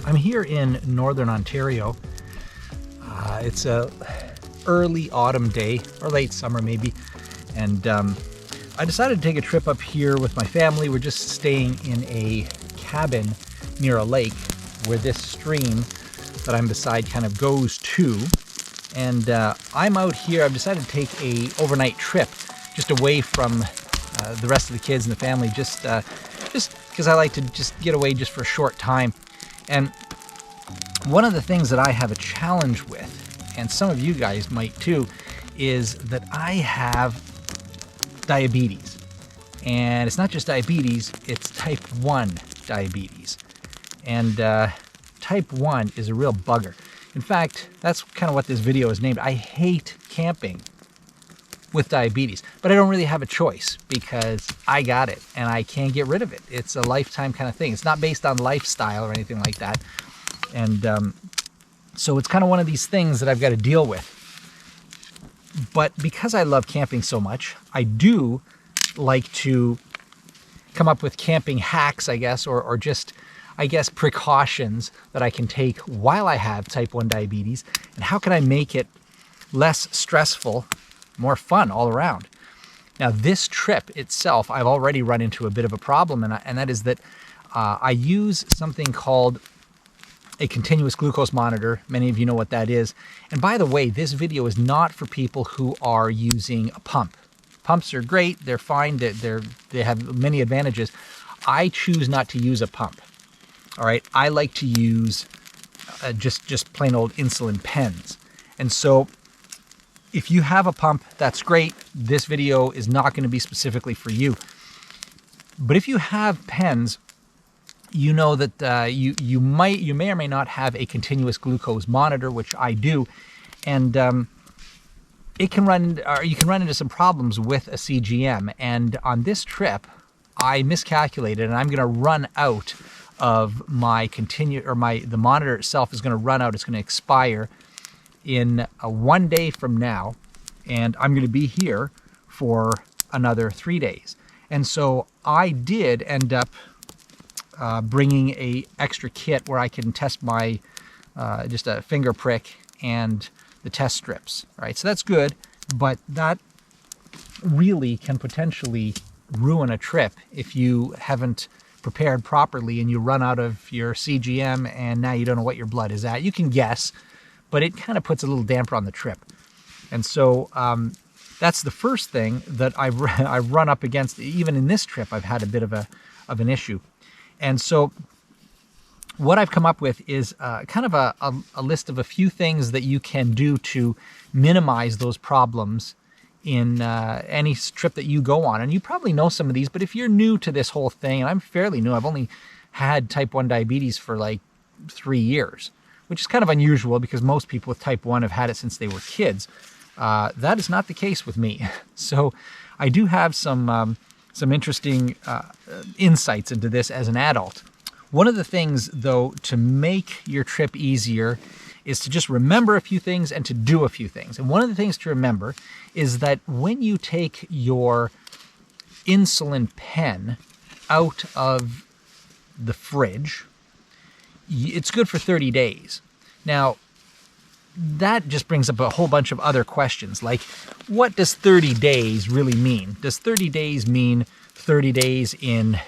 I'm here in Northern Ontario. It's a early autumn day, or late summer maybe, and I decided to take a trip up here with my family. We're just staying in a cabin near a lake where this stream that I'm beside kind of goes to. And I'm out here. I've decided to take a overnight trip just away from the rest of the kids and the family, just because I like to just get away just for a short time. And one of the things that I have a challenge with, and some of you guys might too, is that I have diabetes. And it's not just diabetes, it's type 1 diabetes. And type 1 is a real bugger. In fact, that's kind of what this video is named. I hate camping with diabetes, but I don't really have a choice because I got it and I can't get rid of it. It's a lifetime kind of thing. It's not based on lifestyle or anything like that. And so it's kind of one of these things that I've got to deal with. But because I love camping so much, I do like to come up with camping hacks, I guess, or just, I guess, precautions that I can take while I have type 1 diabetes. And how can I make it less stressful, more fun all around? Now, this trip itself, I've already run into a bit of a problem, and that is that I use something called a continuous glucose monitor. Many of you know what that is. And by the way, this video is not for people who are using a pump. Pumps are great. They're fine. They have many advantages. I choose not to use a pump. All right. I like to use just plain old insulin pens. And so if you have a pump, that's great. This video is not going to be specifically for you. But if you have pens, you know that you may or may not have a continuous glucose monitor, which I do, and it can run, or you can run into some problems with a CGM. And on this trip, I miscalculated, and I'm going to run out of my the monitor itself is going to run out. It's going to expire in 1 day from now, and I'm going to be here for another 3 days. And so I did end up bringing a extra kit where I can test my just a finger prick and the test strips. All right, so that's good, but that really can potentially ruin a trip if you haven't prepared properly and you run out of your CGM and now you don't know what your blood is at. You can guess, but it kind of puts a little damper on the trip. And so that's the first thing that I've run up against. Even in this trip, I've had a bit of an issue. And so what I've come up with is kind of a list of a few things that you can do to minimize those problems in any trip that you go on. And you probably know some of these, but if you're new to this whole thing, and I'm fairly new, I've only had type 1 diabetes for like 3 years, which is kind of unusual because most people with type 1 have had it since they were kids. That is not the case with me. So I do have some interesting insights into this as an adult. One of the things, though, to make your trip easier is to just remember a few things and to do a few things. And one of the things to remember is that when you take your insulin pen out of the fridge, it's good for 30 days. Now, that just brings up a whole bunch of other questions, like what does 30 days really mean? Does 30 days mean 30 days in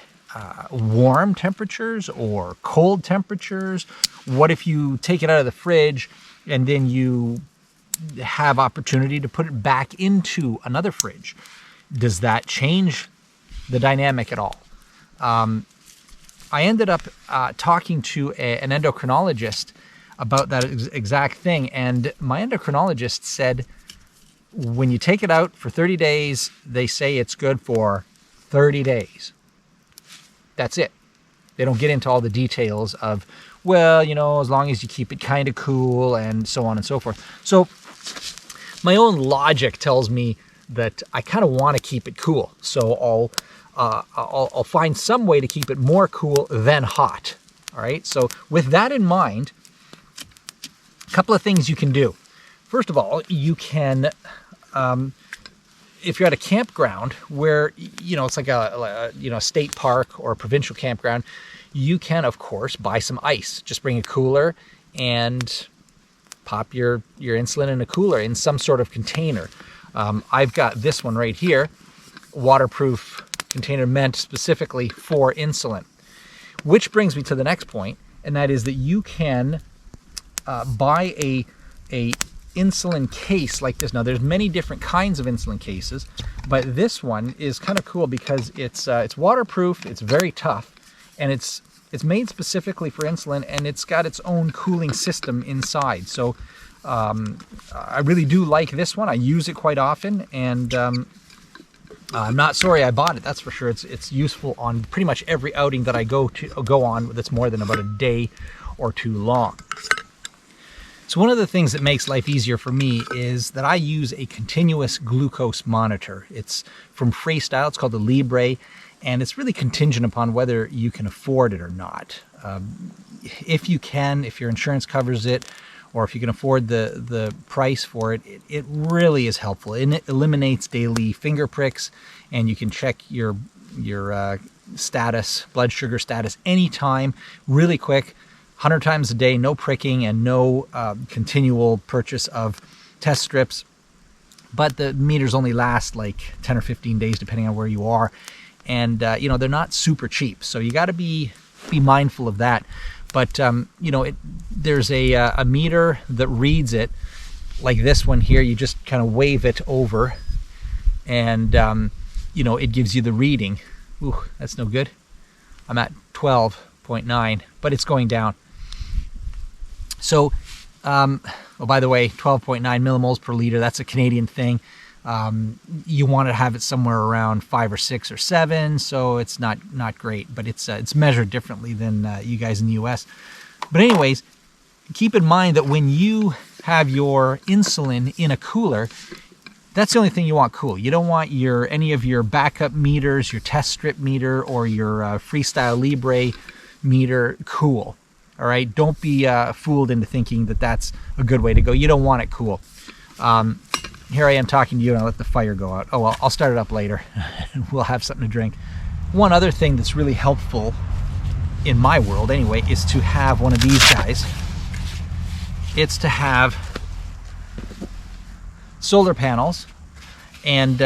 warm temperatures or cold temperatures? What if you take it out of the fridge and then you have opportunity to put it back into another fridge? Does that change the dynamic at all? I ended up talking to an endocrinologist about that exact thing, and my endocrinologist said when you take it out for 30 days, they say it's good for 30 days. That's it. They don't get into all the details of, well, you know, as long as you keep it kind of cool and so on and so forth. So my own logic tells me that I kind of want to keep it cool. So I'll find some way to keep it more cool than hot. All right. So with that in mind, a couple of things you can do. First of all, you can, if you're at a campground where, you know, it's like a state park or a provincial campground, You can, of course, buy some ice. Just bring a cooler and pop your insulin in a cooler in some sort of container. I've got this one right here, waterproof container meant specifically for insulin. Which brings me to the next point, and that is that you can buy a insulin case like this. Now, there's many different kinds of insulin cases, but this one is kind of cool because it's waterproof, it's very tough, and it's made specifically for insulin, and it's got its own cooling system inside. So I really do like this one. I use it quite often, and I'm not sorry I bought it, that's for sure. It's useful on pretty much every outing that I go on that's more than about a day or two long. So one of the things that makes life easier for me is that I use a continuous glucose monitor. It's from Freestyle, it's called the Libre, and it's really contingent upon whether you can afford it or not. If you can, if your insurance covers it, or if you can afford the price for it, it really is helpful. And it eliminates daily finger pricks, and you can check your status, blood sugar status, anytime, really quick, 100 times a day, no pricking and no continual purchase of test strips. But the meters only last like 10 or 15 days, depending on where you are. And, you know, they're not super cheap. So you got to be mindful of that. But, you know, there's a meter that reads it like this one here. You just kind of wave it over and, you know, it gives you the reading. Ooh, that's no good. I'm at 12.9, but it's going down. So, oh, by the way, 12.9 millimoles per liter, that's a Canadian thing. You want to have it somewhere around 5 or 6 or 7, so it's not great, but it's measured differently than you guys in the US. But anyways, keep in mind that when you have your insulin in a cooler, that's the only thing you want cool. You don't want any of your backup meters, your test strip meter, or your Freestyle Libre meter cool. All right, don't be fooled into thinking that that's a good way to go. You don't want it cool. Here I am talking to you, and I let the fire go out. Oh well, I'll start it up later. We'll have something to drink. One other thing that's really helpful in my world anyway is to have one of these guys. It's to have solar panels, and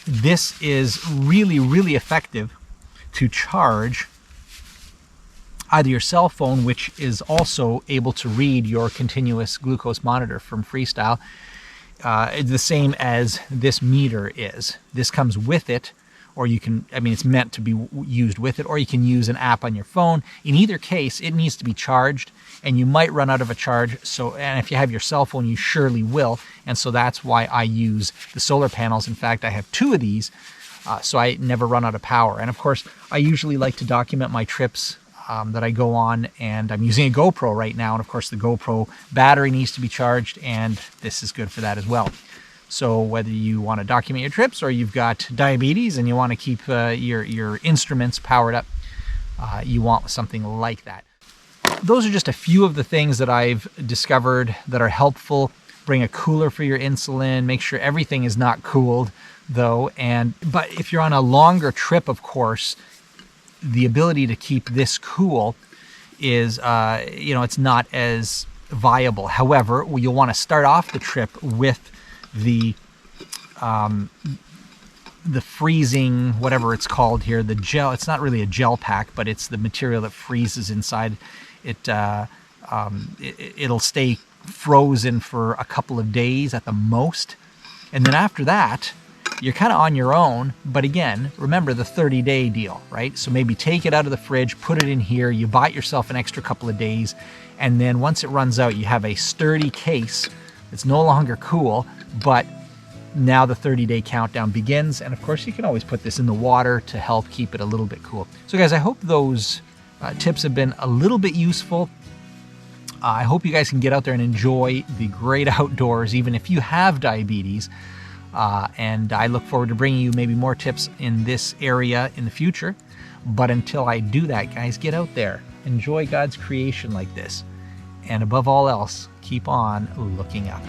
this is really, really effective to charge either your cell phone, which is also able to read your continuous glucose monitor from Freestyle, the same as this meter is. This comes with it, or you can, I mean, it's meant to be used with it, or you can use an app on your phone. In either case, it needs to be charged, and you might run out of a charge. So, and if you have your cell phone, you surely will. And so that's why I use the solar panels. In fact, I have 2 of these, so I never run out of power. And of course, I usually like to document my trips that I go on, and I'm using a GoPro right now, and of course the GoPro battery needs to be charged, and this is good for that as well. So whether you want to document your trips or you've got diabetes and you want to keep your instruments powered up, you want something like that. Those are just a few of the things that I've discovered that are helpful. Bring a cooler for your insulin, make sure everything is not cooled though, but if you're on a longer trip, of course, the ability to keep this cool is, you know, it's not as viable. However, you'll want to start off the trip with the freezing, whatever it's called here, the gel. It's not really a gel pack, but it's the material that freezes inside. It'll stay frozen for a couple of days at the most. And then after that, you're kind of on your own, but again, remember the 30-day deal, right? So maybe take it out of the fridge, put it in here, you buy yourself an extra couple of days, and then once it runs out, you have a sturdy case. It's no longer cool, but now the 30-day countdown begins, and of course you can always put this in the water to help keep it a little bit cool. So guys, I hope those tips have been a little bit useful. I hope you guys can get out there and enjoy the great outdoors, even if you have diabetes. And I look forward to bringing you maybe more tips in this area in the future. But until I do that, guys, get out there, enjoy God's creation like this. And above all else, keep on looking up.